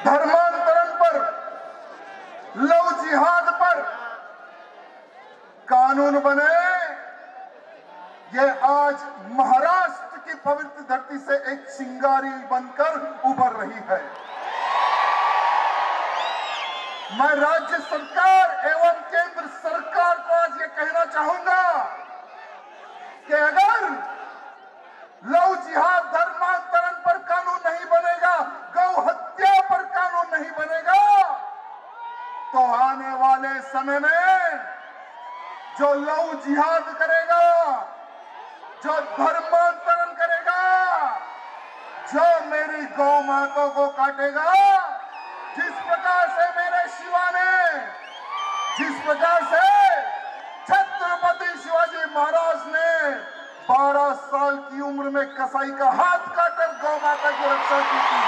धर्मांतरण पर, लव जिहाद पर कानून बने, ये आज महाराष्ट्र की पवित्र धरती से एक चिंगारी बनकर उभर रही है। मैं राज्य सरकार एवं केंद्र सरकार को आज ये कहना चाहूंगा कि अगर लव जिहाद धर्मांतरण पर कानून नहीं बनेगा, गौ हत्या पर कानून नहीं बनेगा, तो आने वाले समय में जो लव जिहाद करेगा, जो धर्मांतरण करेगा, जो मेरी गौ माताओं को काटेगा, जिस प्रकार से मेरे शिवा ने, जिस प्रकार से छत्रपति शिवाजी महाराज ने 12 साल की उम्र में कसाई का हाथ काटकर गौ माता की रक्षा की थी,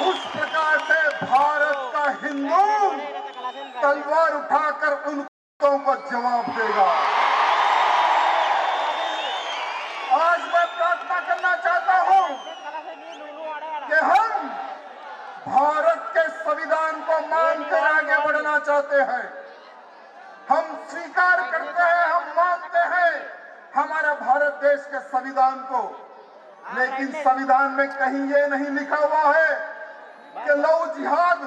उस प्रकार से भारत का हिंदू तलवार उठाकर उन कुत्तों को जवाब देगा। आज मैं प्रार्थना करना चाहता हूं कि हम भारत के संविधान को मानकर आगे बढ़ना चाहते हैं। हम स्वीकार करते हैं, हम मानते हैं हमारे भारत देश के संविधान को, लेकिन संविधान में कहीं ये नहीं लिखा हुआ है कि लव जिहाद,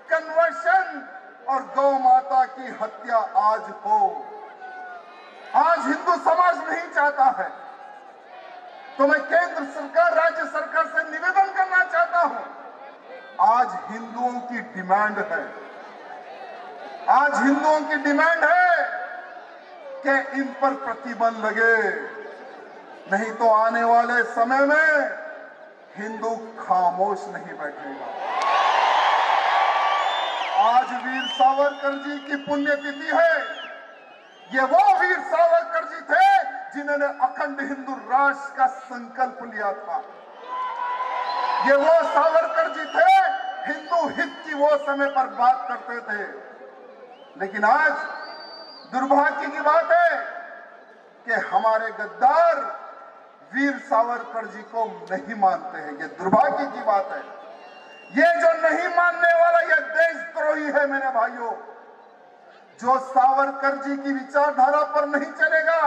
कन्वर्शन और गौ माता की हत्या आज हो। आज हिंदू समाज नहीं चाहता है, तो मैं केंद्र सरकार, राज्य सरकार से निवेदन करना चाहता हूं, आज हिंदुओं की डिमांड है, आज हिंदुओं की डिमांड है कि इन पर प्रतिबंध लगे, नहीं तो आने वाले समय में हिंदू खामोश नहीं बैठेगा। आज वीर सावरकर जी की पुण्यतिथि है। ये वो वीर सावरकर जी थे जिन्होंने अखंड हिंदू राष्ट्र का संकल्प लिया था। ये वो सावरकर जी थे हिंदू हित की वो समय पर बात करते थे, लेकिन आज दुर्भाग्य की बात है कि हमारे गद्दार वीर सावरकर जी को नहीं मानते हैं। ये दुर्भाग्य की बात है। ये जो नहीं मानने वाला ये देशद्रोही है मेरे भाइयों। जो सावरकर जी की विचारधारा पर नहीं चलेगा,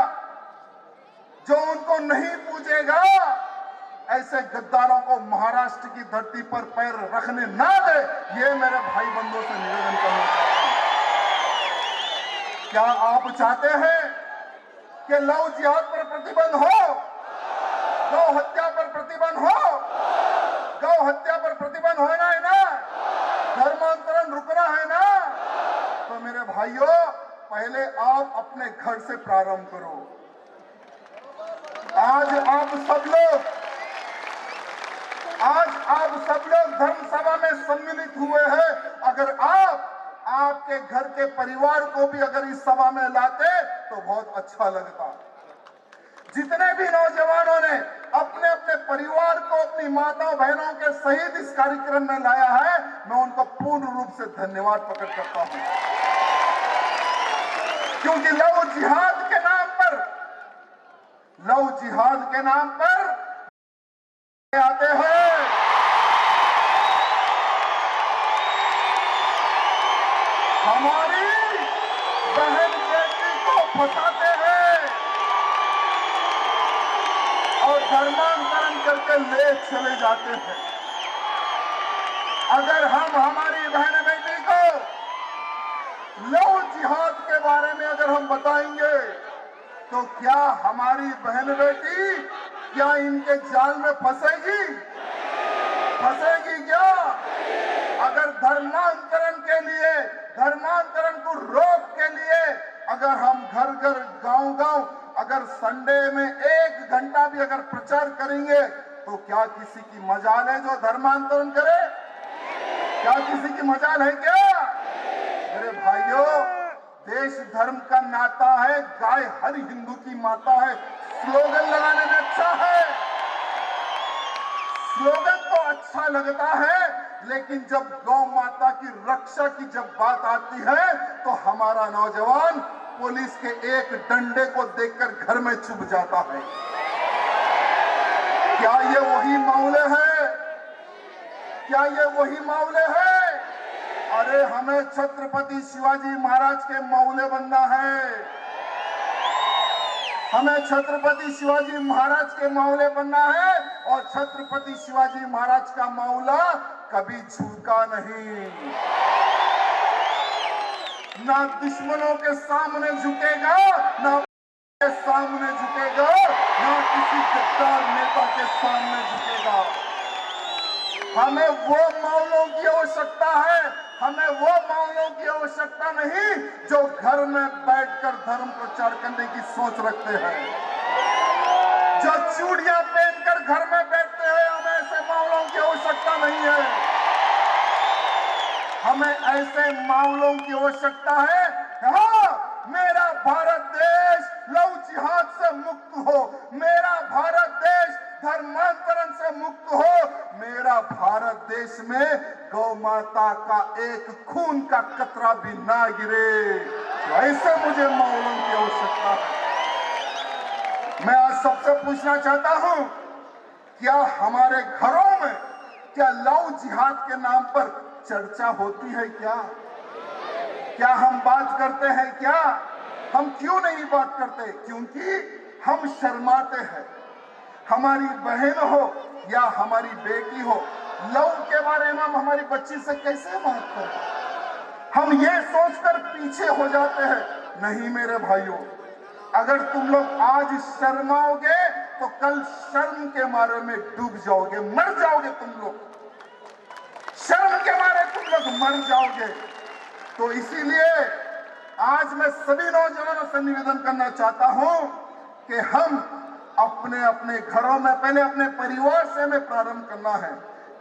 जो उनको नहीं पूजेगा, ऐसे गद्दारों को महाराष्ट्र की धरती पर पैर रखने ना दे, ये मेरे भाई बंधुओं से निवेदन करना चाहता हूं। क्या आप चाहते हैं कि लव जिहाद पर प्रतिबंध हो, गौ हत्या पर प्रतिबंध हो? गौ हत्या पर प्रतिबंध होना है ना, धर्मांतरण रुकना है ना? तो मेरे भाइयों, पहले आप अपने घर से प्रारंभ करो। आज आप सब लोग धर्म सभा में सम्मिलित हुए हैं। अगर आपके घर के परिवार को भी अगर इस सभा में लाते तो बहुत अच्छा लगता। जितने भी नौजवानों ने अपने अपने परिवार को, अपनी माताओं बहनों के सहित इस कार्यक्रम में लाया है, मैं उनको पूर्ण रूप से धन्यवाद प्रकट करता हूं, क्योंकि लव जिहाद के नाम पर आते हैं। हमारी बहन बेटी को फंसाते हैं और धर्मांतरण करके ले चले जाते हैं। अगर हम हमारी बहन बेटी को लव जिहाद के बारे में अगर हम बताएंगे, तो क्या हमारी बहन बेटी क्या इनके जाल में फंसेगी क्या? अगर धर्मांतरण के लिए, धर्मांतरण को रोक के लिए अगर हम घर घर, गांव अगर संडे में 1 घंटा भी अगर प्रचार करेंगे, तो क्या किसी की मजाल है जो धर्मांतरण करे? क्या किसी की मजाल है क्या? मेरे भाइयों, देश धर्म का नाता है, गाय हर हिंदू की माता है। स्लोगन लगाने में अच्छा है, स्लोगन तो अच्छा लगता है, लेकिन जब गौ माता की रक्षा की जब बात आती है, तो हमारा नौजवान पुलिस के एक डंडे को देखकर घर में छुप जाता है। क्या ये वही मामले है? क्या ये वही मावले हैं? अरे हमें छत्रपति शिवाजी महाराज के मावले बनना है। हमें छत्रपति शिवाजी महाराज के मावले बनना है और छत्रपति शिवाजी महाराज का मावला कभी झुका नहीं, ना दुश्मनों के सामने झुकेगा, ना के सामने झुकेगा, ना किसी गद्दार नेता के सामने झुकेगा। हमें वो मावलों की आवश्यकता है, हमें वो मावलों की आवश्यकता नहीं जो घर में बैठकर धर्म प्रचार करने की सोच रखते हैं, जो चूड़ियां पहनकर घर में बैठते हैं। हमें ऐसे मावलों की आवश्यकता नहीं है। हमें ऐसे मामलों की आवश्यकता है। हाँ, मेरा भारत देश लव जिहाद से मुक्त हो, मेरा भारत देश धर्मांतरण से मुक्त हो, मेरा भारत देश में गौ माता का एक खून का कतरा भी ना गिरे। तो ऐसे मुझे मामलों की आवश्यकता है। मैं आज सबसे पूछना चाहता हूं, क्या हमारे घरों में क्या लव जिहाद के नाम पर चर्चा होती है? क्या हम बात करते हैं? क्या हम क्यों नहीं बात करते? क्योंकि हम शर्माते हैं। हमारी बहन हो या हमारी बेटी हो, लव के बारे में हम हमारी बच्ची से कैसे बात करें? हम ये सोचकर पीछे हो जाते हैं। नहीं मेरे भाइयों, अगर तुम लोग आज शर्माओगे तो कल शर्म के मारे में डूब जाओगे, मर जाओगे तुम लोग। शर्म के मारे तुम लोग मर जाओगे। तो इसीलिए आज मैं सभी नौजवानों से निवेदन करना चाहता हूं कि हम अपने अपने घरों में, पहले अपने परिवार से हमें प्रारंभ करना है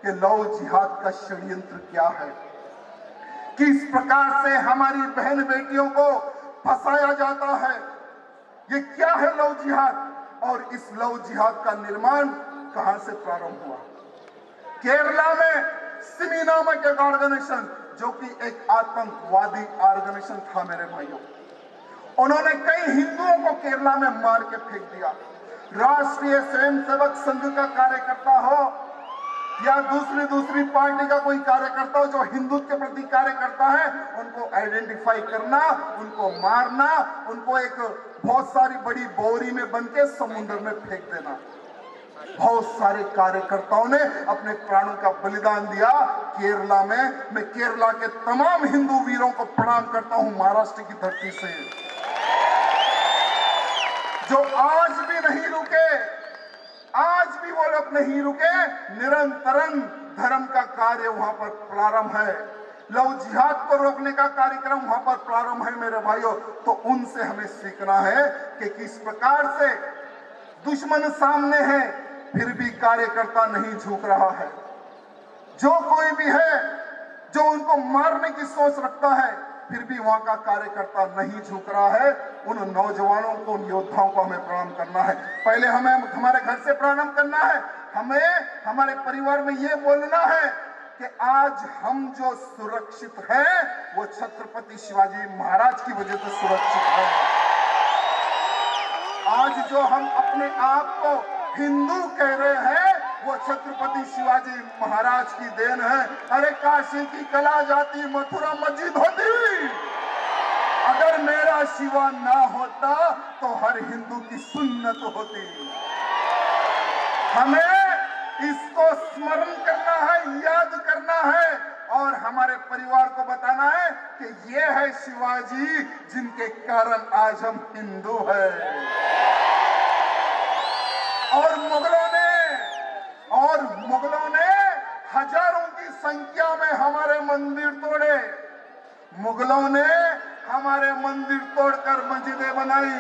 कि लव जिहाद का षड्यंत्र क्या है, किस प्रकार से हमारी बहन बेटियों को फंसाया जाता है, ये क्या है लव जिहाद, और इस लव जिहाद का निर्माण कहां से प्रारंभ हुआ। केरला में सिमी नामक एक ऑर्गेनाइजेशन, जो कि एक आतंकवादी ऑर्गेनाइजेशन था मेरे भाइयों, उन्होंने कई हिंदुओं को केरला में मार के फेंक दिया। राष्ट्रीय स्वयंसेवक संघ का कार्यकर्ता हो या दूसरी पार्टी का कोई कार्यकर्ता हो जो हिंदुत्व के प्रति कार्य करता है, उनको आइडेंटिफाई करना, उनको मारना, उनको एक बहुत सारी बड़ी बोरी में बंद के समुद्र में फेंक देना। बहुत सारे कार्यकर्ताओं ने अपने प्राणों का बलिदान दिया केरला में। मैं केरला के तमाम हिंदू वीरों को प्रणाम करता हूं महाराष्ट्र की धरती से, जो आज भी नहीं रुके, आज भी वो लोग नहीं रुके। निरंतरन धर्म का कार्य वहां पर प्रारंभ है, लव जिहाद को रोकने का कार्यक्रम वहां पर प्रारंभ है मेरे भाइयों। तो उनसे हमें सीखना है कि किस प्रकार से दुश्मन सामने है फिर भी कार्यकर्ता नहीं झुक रहा है। जो कोई भी है जो उनको मारने की सोच रखता है, फिर भी वहां का कार्यकर्ता नहीं झुक रहा है। उन नौजवानों को, उन योद्धाओं को हमें प्रणाम करना है। पहले हमें हमारे घर से प्रारंभ करना है। हमें हमारे परिवार में ये बोलना है कि आज हम जो सुरक्षित हैं वो छत्रपति शिवाजी महाराज की वजह से सुरक्षित है। आज जो हम अपने आप को हिंदू कह रहे हैं वो छत्रपति शिवाजी महाराज की देन है। अरे काशी की कला जाती, मथुरा मस्जिद होती, अगर मेरा शिवा ना होता तो हर हिंदू की सुन्नत होती। हमें इसको स्मरण करना है, याद करना है और हमारे परिवार को बताना है कि ये है शिवाजी जिनके कारण आज हम हिंदू हैं। और मुगलों ने हजारों की संख्या में हमारे मंदिर तोड़े। मुगलों ने हमारे मंदिर तोड़कर मस्जिदें बनाई।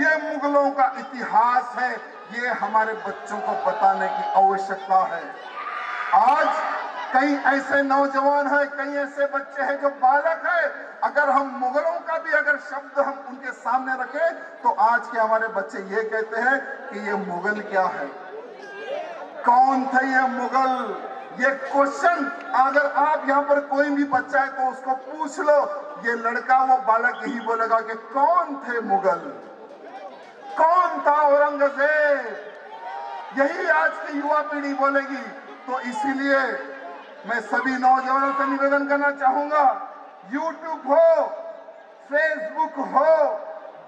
ये मुगलों का इतिहास है, ये हमारे बच्चों को बताने की आवश्यकता है। आज कई ऐसे नौजवान हैं, कई ऐसे बच्चे हैं जो बालक हैं, अगर हम मुगलों का भी अगर शब्द हम उनके सामने रखें तो आज के हमारे बच्चे ये कहते हैं कि ये मुगल क्या है, कौन थे ये मुगल। ये क्वेश्चन अगर आप यहाँ पर कोई भी बच्चा है तो उसको पूछ लो, ये लड़का वो बालक यही बोलेगा कि कौन थे मुगल, कौन था औरंगजेब, यही आज की युवा पीढ़ी बोलेगी। तो इसीलिए मैं सभी नौजवानों से निवेदन करना चाहूंगा, यूट्यूब हो, फेसबुक हो,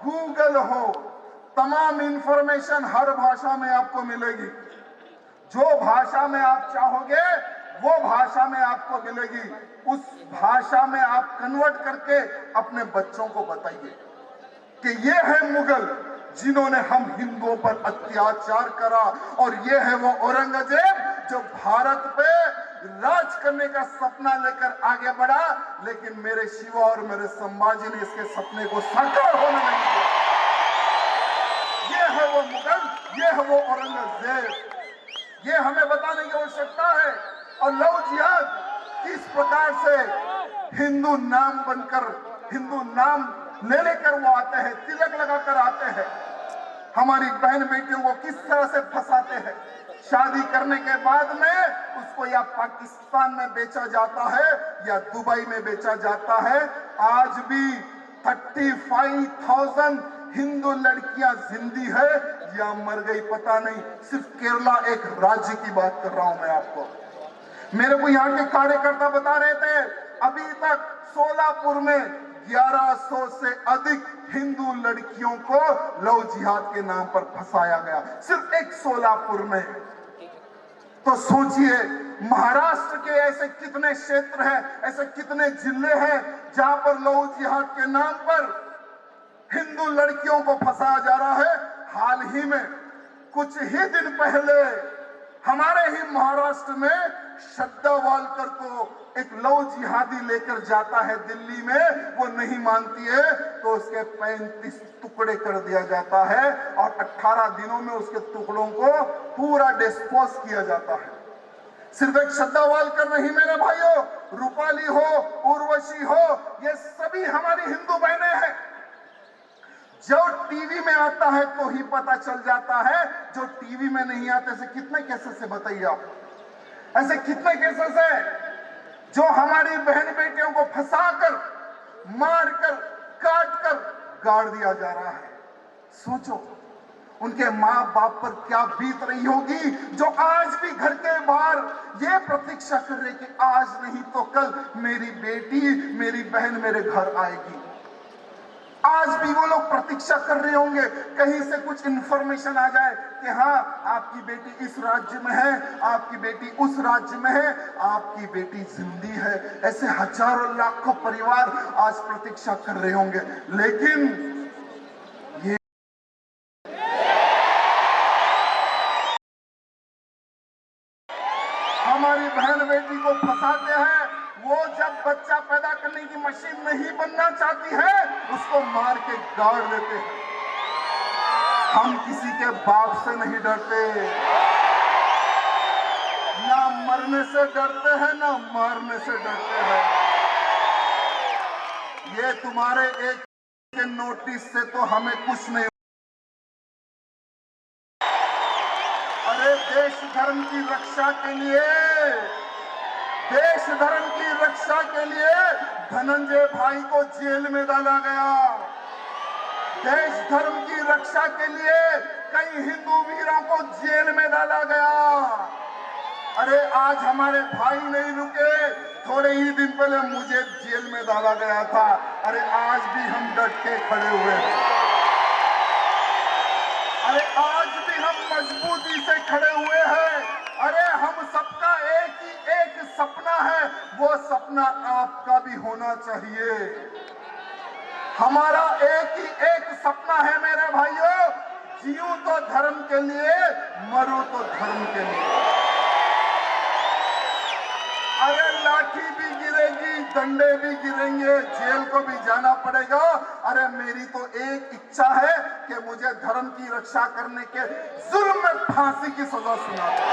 गूगल हो, तमाम इंफॉर्मेशन हर भाषा में आपको मिलेगी। जो भाषा में आप चाहोगे वो भाषा में आपको मिलेगी। उस भाषा में आप कन्वर्ट करके अपने बच्चों को बताइए कि ये है मुगल जिन्होंने हम हिंदुओं पर अत्याचार करा, और ये है वो औरंगजेब जो भारत पे राज करने का सपना लेकर आगे बढ़ा, लेकिन मेरे शिवा और मेरे संभाजी ने इसके सपने को साकार होने नहीं दिया। ये है वो मुगल, ये है वो औरंगजेब। ये हमें बताने की आवश्यकता है। और लव जिहाद किस प्रकार से हिंदू नाम बनकर, हिंदू नाम ले लेकर वो आते हैं, तिलक लगाकर आते हैं, हमारी बहन बेटियों को किस तरह से फंसाते हैं। शादी करने के बाद में उसको या पाकिस्तान में बेचा जाता है या दुबई में बेचा जाता है। आज भी 35,000 हिंदू लड़कियां जिंदी है या मर गई पता नहीं। सिर्फ केरला एक राज्य की बात कर रहा हूं मैं आपको। मेरे को यहाँ के कार्यकर्ता बता रहे थे, अभी तक सोलापुर में 1100 से अधिक हिंदू लड़कियों को लव जिहाद के नाम पर फंसाया गया, सिर्फ एक सोलापुर में। तो सोचिए, महाराष्ट्र के ऐसे कितने क्षेत्र हैं, ऐसे कितने जिले हैं जहां पर लव जिहाद के नाम पर हिंदू लड़कियों को फंसाया जा रहा है। हाल ही में कुछ ही दिन पहले हमारे ही महाराष्ट्र में श्रद्धा वालकर को एक लव जिहादी लेकर जाता है दिल्ली में, वो नहीं मानती है तो उसके 35 टुकड़े कर दिया जाता है और 18 दिनों में उसके टुकड़ों को पूरा डिस्पोज किया जाता है। सिर्फ एक श्रद्धा वालकर नहीं मेरे भाइयों, रूपाली हो, उर्वशी हो, ये सभी हमारी हिंदू बहनें हैं। जो टीवी में आता है तो ही पता चल जाता है, जो टीवी में नहीं आते। ऐसे कितने केसेस है बताइए आप, ऐसे कितने केसेस है जो हमारी बहन बेटियों को फंसाकर, मारकर, काटकर गाड़ दिया जा रहा है। सोचो उनके माँ बाप पर क्या बीत रही होगी, जो आज भी घर के बाहर ये प्रतीक्षा कर रहे कि आज नहीं तो कल मेरी बेटी, मेरी बहन मेरे घर आएगी। आज भी वो लोग प्रतीक्षा कर रहे होंगे कहीं से कुछ इंफॉर्मेशन आ जाए कि हाँ आपकी बेटी इस राज्य में है, आपकी बेटी उस राज्य में है, आपकी बेटी जिंदी है। ऐसे हजारों लाखों परिवार आज प्रतीक्षा कर रहे होंगे, लेकिन ये हमारी बहन बेटी को फंसाते हैं। वो जब बच्चा पैदा करने की मशीन नहीं बनना चाहती है, उसको मार के गाड़ देते हैं। हम किसी के बाप से नहीं डरते, ना मरने से डरते हैं ना मारने से डरते हैं। ये तुम्हारे एक के नोटिस से तो हमें कुछ नहीं। अरे देश धर्म की रक्षा के लिए, देश धर्म की रक्षा के लिए धनंजय भाई को जेल में डाला गया। देश धर्म की रक्षा के लिए कई हिंदू वीरों को जेल में डाला गया। अरे आज हमारे भाई नहीं रुके, थोड़े ही दिन पहले मुझे जेल में डाला गया था। अरे आज भी हम डट के खड़े हुए हैं। अरे आज भी हम मजबूती से खड़े हुए हैं। अरे हम सबका एक सपना है, वो सपना आपका भी होना चाहिए। हमारा एक सपना है मेरे भाइयों, जीऊं तो धर्म के लिए, मरूं तो धर्म के लिए। अरे लाठी भी गिरेगी, डंडे भी गिरेंगे, जेल को भी जाना पड़ेगा। अरे मेरी तो एक इच्छा है कि मुझे धर्म की रक्षा करने के जुल्म में फांसी की सजा सुना दो।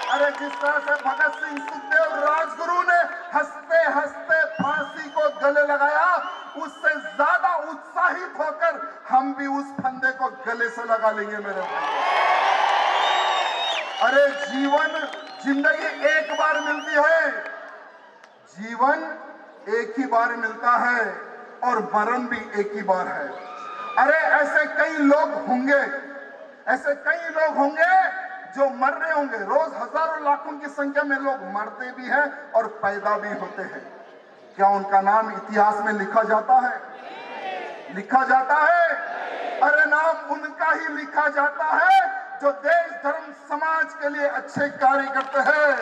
अरे जिस तरह से भगत सिंह, सुखदेव, राजगुरु ने हंसते हंसते फांसी को गले लगाया, उससे ज्यादा उत्साहित होकर हम भी उस फंदे को गले से लगा लेंगे मेरे भाई। अरे जिंदगी एक बार मिलती है, जीवन एक ही बार मिलता है और मरण भी एक ही बार है। अरे ऐसे कई लोग होंगे जो मर रहे होंगे, रोज हजारों लाखों की संख्या में लोग मरते भी हैं और पैदा भी होते हैं, क्या उनका नाम इतिहास में लिखा जाता है? लिखा जाता है? अरे नाम उनका ही लिखा जाता है जो देश धर्म समाज के लिए अच्छे कार्य करते हैं।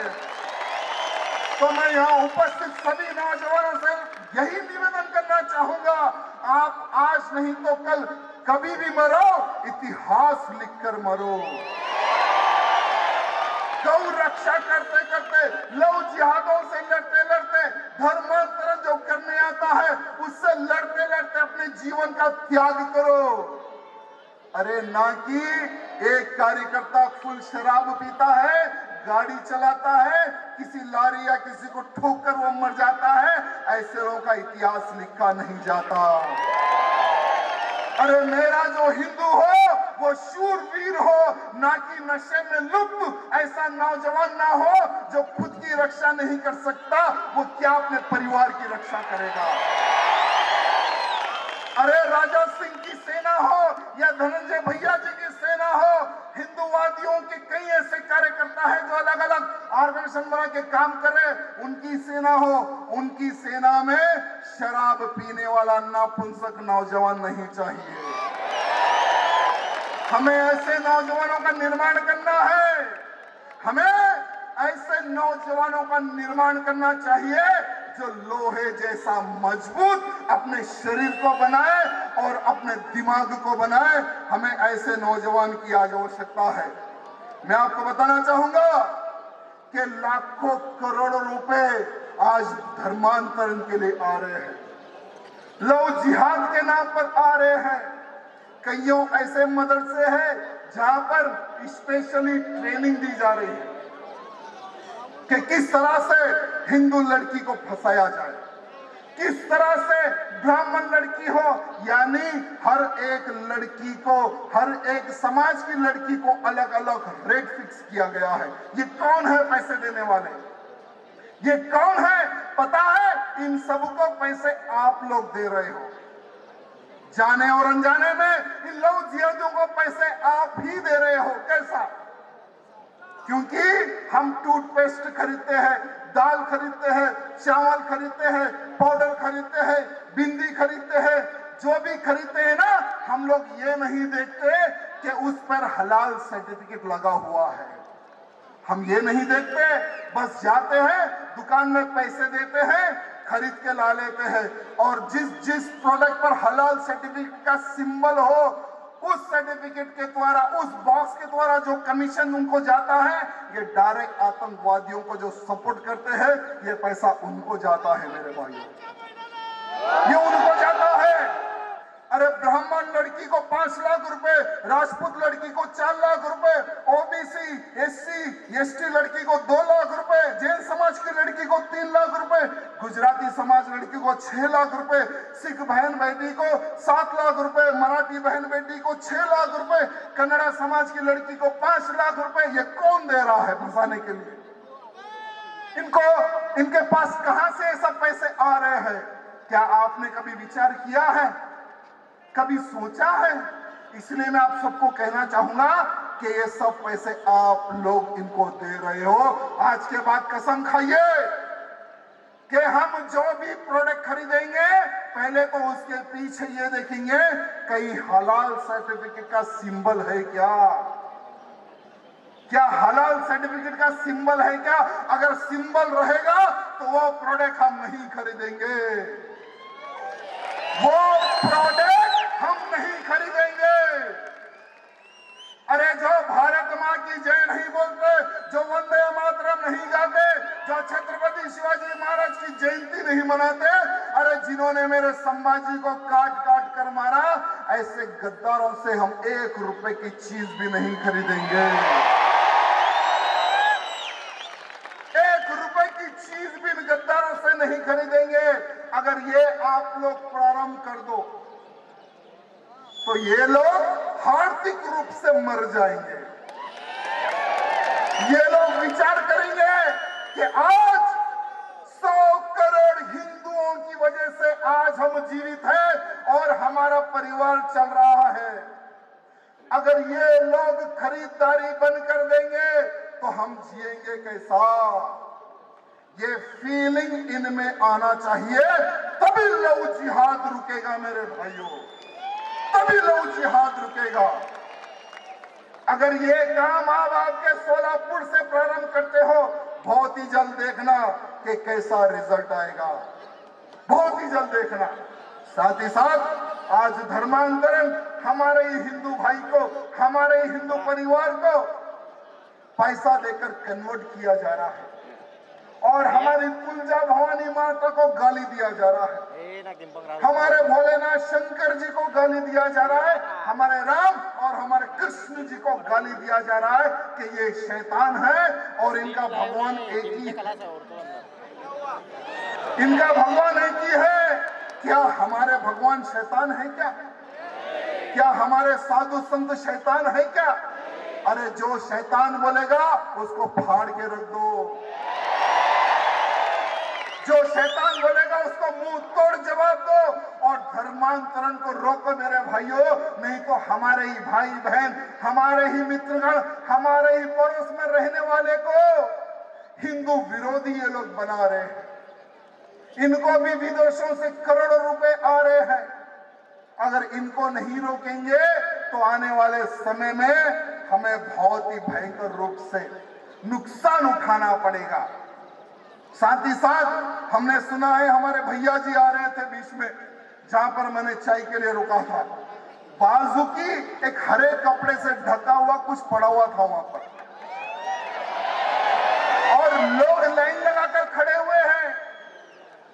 तो मैं यहाँ उपस्थित सभी नौजवानों से यही निवेदन करना चाहूंगा, आप आज नहीं तो कल कभी भी मरो, इतिहास लिखकर मरो। गौ रक्षा करते करते, लव जिहादों से लड़ते लड़ते, धर्मांतरण जो करने आता है उससे लड़ते लड़ते अपने जीवन का त्याग करो। अरे ना कि एक कार्यकर्ता फुल शराब पीता है, गाड़ी चलाता है, किसी लारी या किसी को ठोकर वो मर जाता है, ऐसे लोगों का इतिहास लिखा नहीं जाता। अरे मेरा जो हिंदू हो वो शूरवीर हो, ना कि नशे में लुप्त ऐसा नौजवान ना हो जो खुद की रक्षा नहीं कर सकता, वो क्या अपने परिवार की रक्षा करेगा? अरे राजा सिंह की सेना हो या धनंजय भैया जी की सेना हो, हिंदूवादियों के कई ऐसे कार्यकर्ता हैं जो अलग अलग ऑर्गेनाइजेशन बना के काम कर रहे, उनकी सेना हो, उनकी सेना में शराब पीने वाला नापुंसक नौजवान नहीं चाहिए। हमें ऐसे नौजवानों का निर्माण करना है, हमें ऐसे नौजवानों का निर्माण करना चाहिए जो लोहे जैसा मजबूत अपने शरीर को बनाए और अपने दिमाग को बनाए। हमें ऐसे नौजवान की आज आवश्यकता है। मैं आपको बताना चाहूंगा कि लाखों करोड़ों रुपए आज धर्मांतरण के लिए आ रहे हैं, लव जिहाद के नाम पर आ रहे हैं। कईयों ऐसे मदरसे हैं जहां पर स्पेशली ट्रेनिंग दी जा रही है कि किस तरह से हिंदू लड़की को फंसाया जाए, किस तरह से ब्राह्मण लड़की हो, यानी हर एक लड़की को, हर एक समाज की लड़की को अलग अलग रेट फिक्स किया गया है। ये कौन है पैसे देने वाले? ये कौन है पता है? इन सबको पैसे आप लोग दे रहे हो, जाने और अनजाने में इन लव जिहादियों को पैसे आप ही दे रहे हो। कैसा? क्योंकि हम टूथपेस्ट खरीदते हैं, दाल खरीदते हैं, चावल खरीदते हैं, पाउडर खरीदते हैं, बिंदी खरीदते हैं, जो भी खरीदते हैं ना, हम लोग ये नहीं देखते कि उस पर हलाल सर्टिफिकेट लगा हुआ है। हम ये नहीं देखते, बस जाते हैं दुकान में पैसे देते हैं, खरीद के ला लेते हैं, और जिस प्रोडक्ट पर हलाल सर्टिफिकेट का सिंबल हो उस सर्टिफिकेट के द्वारा, उस बॉक्स के द्वारा जो कमीशन उनको जाता है, ये डायरेक्ट आतंकवादियों को जो सपोर्ट करते हैं, ये पैसा उनको जाता है मेरे भाइयों, ये उनको जाता है। अरे ब्राह्मण लड़की को 5 लाख रुपए, राजपूत लड़की को 4 लाख रुपए, ओबीसी, एससी, एसटी लड़की को 2 लाख रुपए, जैन समाज की लड़की को 3 लाख रुपए, गुजराती समाज लड़की को 6 लाख रुपए, सिख बहन बेटी को 7 लाख रुपए, मराठी बहन बेटी को 6 लाख रुपए, कन्नड़ा समाज की लड़की को 5 लाख रुपए। ये कौन दे रहा है फंसाने के लिए? इनके पास कहां से ये सब पैसे आ रहे हैं? क्या आपने कभी विचार किया है, कभी सोचा है? इसलिए मैं आप सबको कहना चाहूंगा कि ये सब पैसे आप लोग इनको दे रहे हो। आज के बाद कसम खाइए कि हम जो भी प्रोडक्ट खरीदेंगे, पहले तो उसके पीछे ये देखेंगे कहीं हलाल सर्टिफिकेट का सिंबल है क्या? क्या हलाल सर्टिफिकेट का सिंबल है क्या? अगर सिंबल रहेगा तो वो प्रोडक्ट हम नहीं खरीदेंगे, वो प्रोडक्ट हम नहीं खरीदेंगे। अरे जो भारत मां की जय नहीं बोलते, जो वंदे मातरम नहीं गाते, जो छत्रपति शिवाजी महाराज की जयंती नहीं मनाते, अरे जिन्होंने मेरे संभाजी को काट काट कर मारा, ऐसे गद्दारों से हम 1 रुपए की चीज भी नहीं खरीदेंगे। 1 रुपए की चीज भी गद्दारों से नहीं खरीदेंगे। अगर ये आप लोग प्रारंभ कर दो तो ये लोग आर्थिक रूप से मर जाएंगे। ये लोग विचार करेंगे कि आज 100 करोड़ हिंदुओं की वजह से आज हम जीवित हैं और हमारा परिवार चल रहा है। अगर ये लोग खरीदारी बंद कर देंगे तो हम जिएंगे कैसा? ये फीलिंग इनमें आना चाहिए, तभी लव जिहाद रुकेगा मेरे भाइयों, तभी लव जिहाद रुकेगा। अगर ये काम आप आपके सोलापुर से प्रारंभ करते हो, बहुत ही जल्द देखना कि कैसा रिजल्ट आएगा, बहुत ही जल्द देखना। साथ ही साथ आज धर्मांतरण हमारे ही हिंदू भाई को, हमारे ही हिंदू परिवार को पैसा देकर कन्वर्ट किया जा रहा है और हमारी कुंजा भवानी माता को गाली दिया जा रहा है, हमारे भोलेनाथ शंकर जी को गाली दिया जा रहा है, हमारे राम और हमारे कृष्ण जी को गाली दिया जा रहा है कि ये शैतान है और इनका भगवान एक ही है, इनका भगवान एक ही है। क्या हमारे भगवान शैतान है क्या? क्या हमारे साधु संत शैतान है क्या? अरे जो शैतान बोलेगा उसको फाड़ के रख दो, जो शैतान बोलेगा उसको मुंह तोड़ जवाब दो और धर्मांतरण को रोको मेरे भाइयों। नहीं तो हमारे ही भाई बहन, हमारे ही मित्रगण, हमारे ही पड़ोस में रहने वाले को हिंदू विरोधी ये लोग बना रहे हैं। इनको भी विदेशों से करोड़ों रुपए आ रहे हैं। अगर इनको नहीं रोकेंगे तो आने वाले समय में हमें बहुत ही भयंकर रूप से नुकसान उठाना पड़ेगा। साथ ही साथ हमने सुना है हमारे भैया जी आ रहे थे बीच में, जहां पर मैंने चाय के लिए रुका था, बाजू की एक हरे कपड़े से ढका हुआ कुछ पड़ा हुआ था वहां पर और लोग लाइन लगाकर खड़े हुए हैं,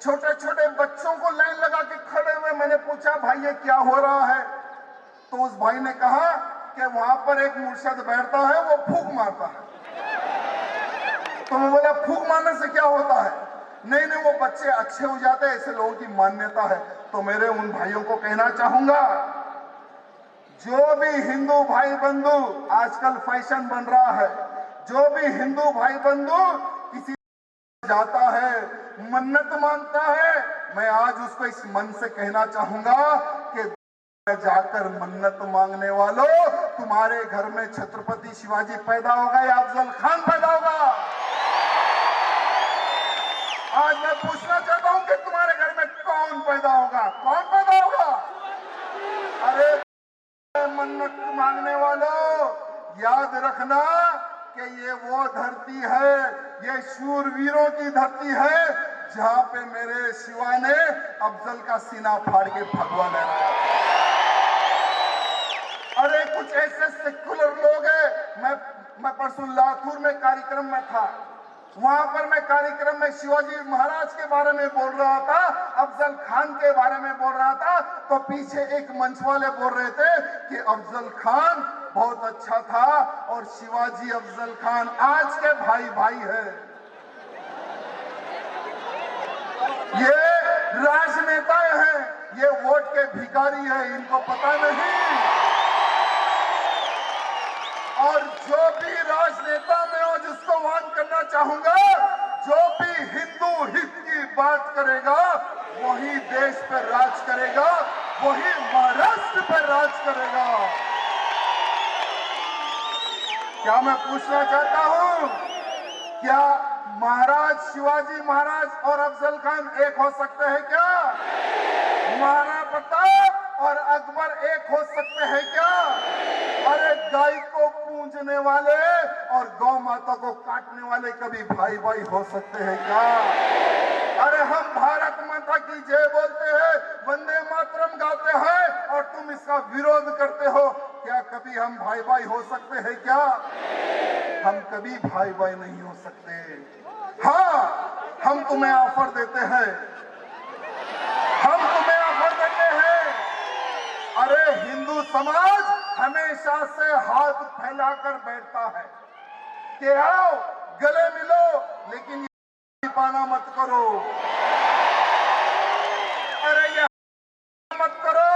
छोटे छोटे बच्चों को लाइन लगा के खड़े हुए। मैंने पूछा भाई ये क्या हो रहा है? तो उस भाई ने कहा कि वहां पर एक मुर्शद बैठता है, वो फूंक मारता है। तो मैं बोला फूंक मारने से क्या होता है? नहीं नहीं, वो बच्चे अच्छे हो जाते हैं, ऐसे लोगों की मान्यता है। तो मेरे उन भाइयों को कहना चाहूंगा, जो भी हिंदू भाई बंधु, आजकल फैशन बन रहा है, जो भी हिंदू भाई बंधु किसी जाता है, मन्नत मांगता है, मैं आज उसको इस मन से कहना चाहूंगा कि जाकर मन्नत मांगने वालों, तुम्हारे घर में छत्रपति शिवाजी पैदा होगा या अफजल खान पैदा होगा? आज मैं पूछना चाहता हूं कि तुम्हारे घर में कौन पैदा होगा? कौन पैदा होगा? अरे मन्नत मांगने वालों, याद रखना कि ये वो धरती है, ये शूरवीरों की धरती है, जहां पे मेरे शिवा ने अफजल का सीना फाड़ के भगवा लहराया। अरे कुछ ऐसे सेकुलर लोग हैं, मैं परसों लातूर में कार्यक्रम में था, वहां पर मैं कार्यक्रम में शिवाजी महाराज के बारे में बोल रहा था, अफजल खान के बारे में बोल रहा था, तो पीछे एक मंच वाले बोल रहे थे कि अफजल खान बहुत अच्छा था और शिवाजी अफजल खान आज के भाई भाई है। ये राजनेता हैं, ये वोट के भिखारी हैं, इनको पता नहीं। और जो भी राजनेता में हो, जिसको वार्न करना चाहूंगा, जो भी हिंदू हित की बात करेगा वही देश पर राज करेगा, वही महाराष्ट्र पर राज करेगा। क्या मैं पूछना चाहता हूं, क्या महाराज शिवाजी महाराज और अफजल खान एक हो सकते हैं क्या? महाराणा प्रताप और अकबर एक हो सकते हैं क्या? अरे गाय को पूजने वाले और गौ माता को काटने वाले कभी भाई भाई हो सकते हैं क्या? अरे हम भारत माता की जय बोलते हैं, वंदे मातरम गाते हैं और तुम इसका विरोध करते हो, क्या कभी हम भाई भाई हो सकते हैं क्या? हम कभी भाई भाई नहीं हो सकते। हाँ, हम तुम्हें ऑफर देते हैं, हम तुम्हें ऑफर देते हैं। अरे हिंदू समाज हमेशा से हाथ फैलाकर बैठता है कि आओ गले मिलो, लेकिन पाना मत करो। अरे ये मत करो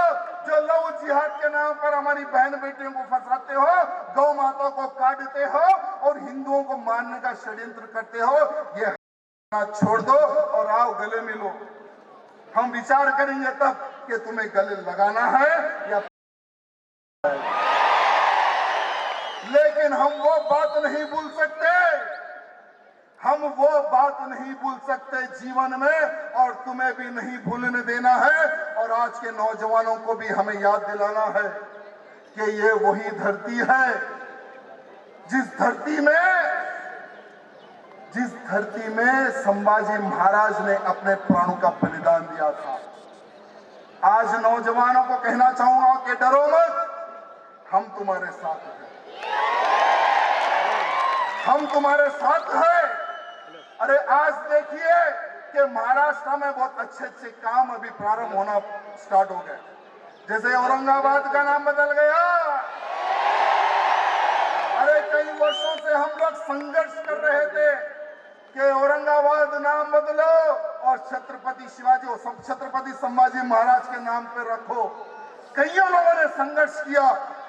जो लव जिहाद के नाम पर हमारी बहन बेटियों को फंसाते हो, गौ माता को काटते हो और हिंदुओं को मारने का षड्यंत्र करते हो। ये छोड़ दो और आओ गले मिलो। हम विचार करेंगे तब कि तुम्हें गले लगाना है या लेकिन हम वो बात नहीं भूल सकते, हम वो बात नहीं भूल सकते जीवन में, और तुम्हें भी नहीं भूलने देना है। और आज के नौजवानों को भी हमें याद दिलाना है कि ये वही धरती है जिस धरती में संभाजी महाराज ने अपने प्राणों का बलिदान दिया था। आज नौजवानों को कहना चाहूंगा कि डरो मत, हम तुम्हारे साथ हैं, हम तुम्हारे साथ हैं। अरे आज देखिए कि महाराष्ट्र में बहुत अच्छे काम अभी प्रारंभ होना स्टार्ट हो गए। जैसे औरंगाबाद का नाम बदल गया। अरे कई वर्षों से हम लोग संघर्ष कर रहे थे कि औरंगाबाद नाम बदलो और छत्रपति शिवाजी और छत्रपति संभाजी महाराज के नाम पे रखो। कईयों लोगों ने संघर्ष किया।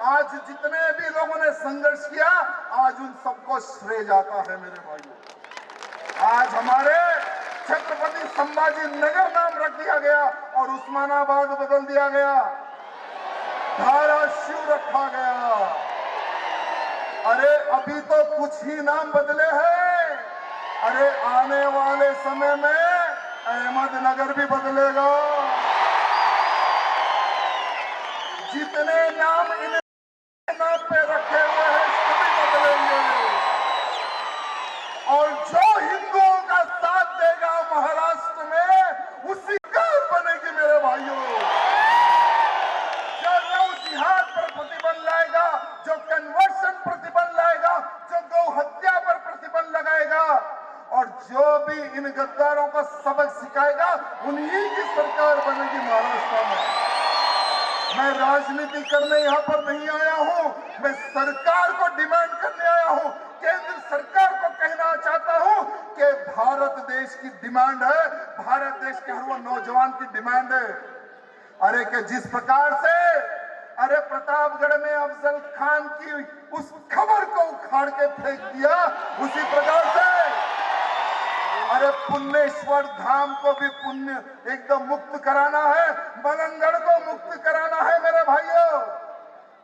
आज जितने भी लोगों ने संघर्ष किया, आज उन सबको श्रेय जाता है मेरे भाइयों। आज हमारे छत्रपति संभाजी नगर नाम रख दिया गया और उस्मानाबाद बदल दिया गया, धाराशिव रखा गया। अरे अभी तो कुछ ही नाम बदले हैं, अरे आने वाले समय में अहमदनगर भी बदलेगा। जितने नाम इन नाम पे रखे हुए हैं सभी बदलेंगे, और जो हिंदुओं का साथ देगा महाराष्ट्र में उसी सरकार बनेगी मेरे भाइयों। जो लव जिहाद पर प्रतिबंध लाएगा, जो कन्वर्शन प्रतिबंध लाएगा, जो गौ हत्या पर प्रतिबंध लगाएगा, और जो भी इन गद्दारों को सबक सिखाएगा, उन्हीं की सरकार बनेगी महाराष्ट्र में। मैं राजनीति करने यहाँ पर नहीं आया हूँ, मैं सरकार को डिमांड करने आया हूँ। केंद्र सरकार को कहना चाहता हूँ कि भारत देश की डिमांड है, भारत देश के हर वो नौजवान की डिमांड है। अरे कि जिस प्रकार से अरे प्रतापगढ़ में अफजल खान की उस खबर को उखाड़ के फेंक दिया, उसी प्रकार से अरे पुण्येश्वर धाम को भी पुण्य एकदम मुक्त कराना है, मलंगड़ को मुक्त कराना है मेरे भाइयों।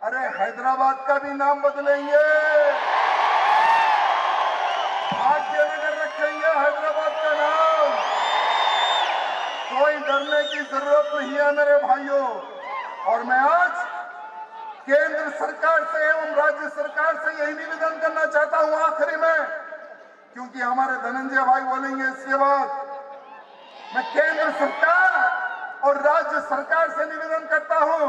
अरे हैदराबाद का भी नाम बदलेंगे, भाग्यनगर रखेंगे हैदराबाद का नाम। कोई डरने की जरूरत नहीं है मेरे भाइयों। और मैं आज केंद्र सरकार से एवं राज्य सरकार से यही निवेदन करना चाहता हूं आखिरी में, क्योंकि हमारे धनंजय भाई बोलेंगे इसके बाद। मैं केंद्र सरकार और राज्य सरकार से निवेदन करता हूं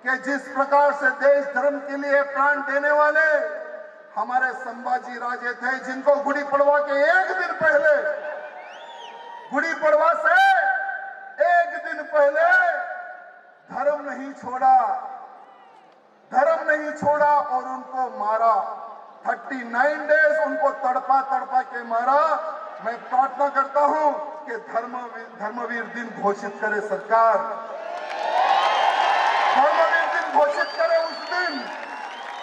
कि जिस प्रकार से देश धर्म के लिए प्राण देने वाले हमारे संभाजी राजे थे, जिनको गुड़ी पड़वा के एक दिन पहले, गुड़ी पड़वा से एक दिन पहले धर्म नहीं छोड़ा और उनको मारा। 39 डेज उनको तड़पा के मारा। मैं प्रार्थना करता हूं कि धर्मवीर दिन घोषित करे सरकार, धर्मवीर दिन घोषित करे उस दिन।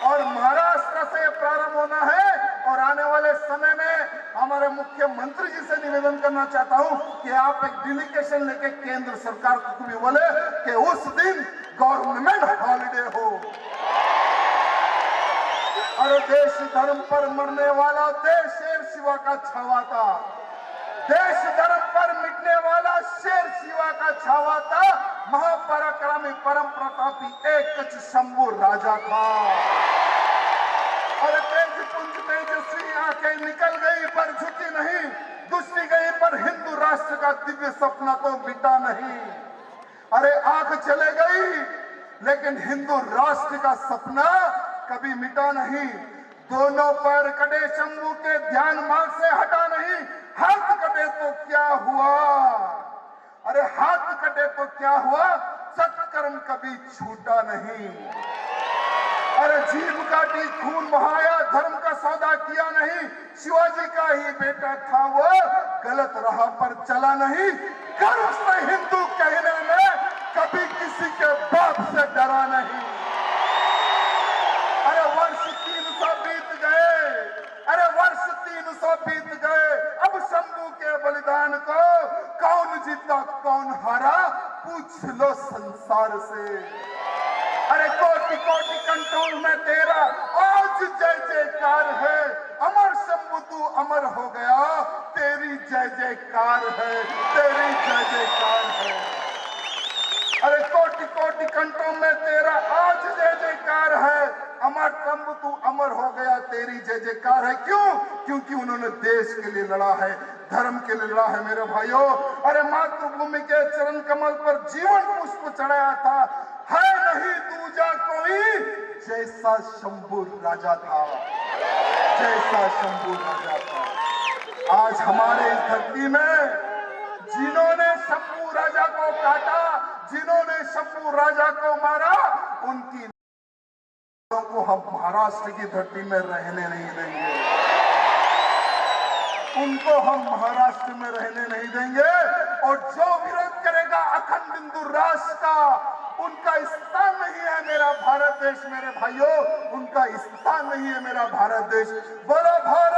और महाराष्ट्र से प्रारंभ होना है। और आने वाले समय में हमारे मुख्यमंत्री जी से निवेदन करना चाहता हूं कि आप एक डेलीगेशन लेके केंद्र सरकार को भी बोले कि उस दिन गवर्नमेंट हॉलिडे हो। और देश धर्म पर मरने वाला देश शेर शिवा का छावा था, देश धर्म पर मिटने वाला शेर शिवा का छावा था, महापराक्रमी परम प्रतापी एक शंभु राजा था। और तेजपुंज तेजस्वी आंखें निकल गई पर झुकी नहीं, दुष्टी गई पर हिंदू राष्ट्र का दिव्य सपना तो मिटा नहीं। अरे आंख चले गई लेकिन हिंदू राष्ट्र का सपना कभी मिटा नहीं। दोनों पैर कटे शंभू के ध्यान मार्ग से हटा नहीं, हाथ कटे तो क्या हुआ, अरे हाथ कटे तो क्या हुआ, सत्कर्म कभी छूटा नहीं। अरे जीभ काटी खून बहाया, धर्म का सौदा किया नहीं, शिवाजी का ही बेटा था वो, गलत राह पर चला नहीं, गर्व से हिंदू कहने में कभी किसी के बाप से डरा नहीं। अरे वर्ष 300 बीत गए, अरे वर्ष 300 बीत गए, अब शंभू के बलिदान को कौन जीता कौन हारा पूछ लो संसार से। अरे कोटि कोटि कंठों में तेरा आज जय जयकार है। अमर शंभु तू अमर हो गया, तेरी जय जयकार है, तेरी जय जयकार है। अरे कोटि कोटि कंठों में तेरा आज जय जयकार है। अमर शंभु तू अमर हो गया, तेरी जय जयकार है। क्यों? क्योंकि उन्होंने देश के लिए लड़ा है, धर्म के लिए लड़ा है मेरे भाइयों। अरे मातृभूमि के चरण कमल पर जीवन पुष्प चढ़ाया था। है नहीं दूजा कोई जैसा शंभु राजा था, जैसा शंभु राजा था। आज हमारे इस धरती में जिन्होंने शंभु राजा को काटा, जिन्होंने शंभु राजा को मारा, उनकी को हम महाराष्ट्र की धरती में रहने नहीं देंगे, उनको हम महाराष्ट्र में रहने नहीं देंगे। और जो विरोध करेगा अखंड हिंदू राष्ट्र का, उनका स्थान नहीं है मेरा भारत देश मेरे भाइयों, उनका स्थान नहीं है मेरा भारत देश। बोलो भारत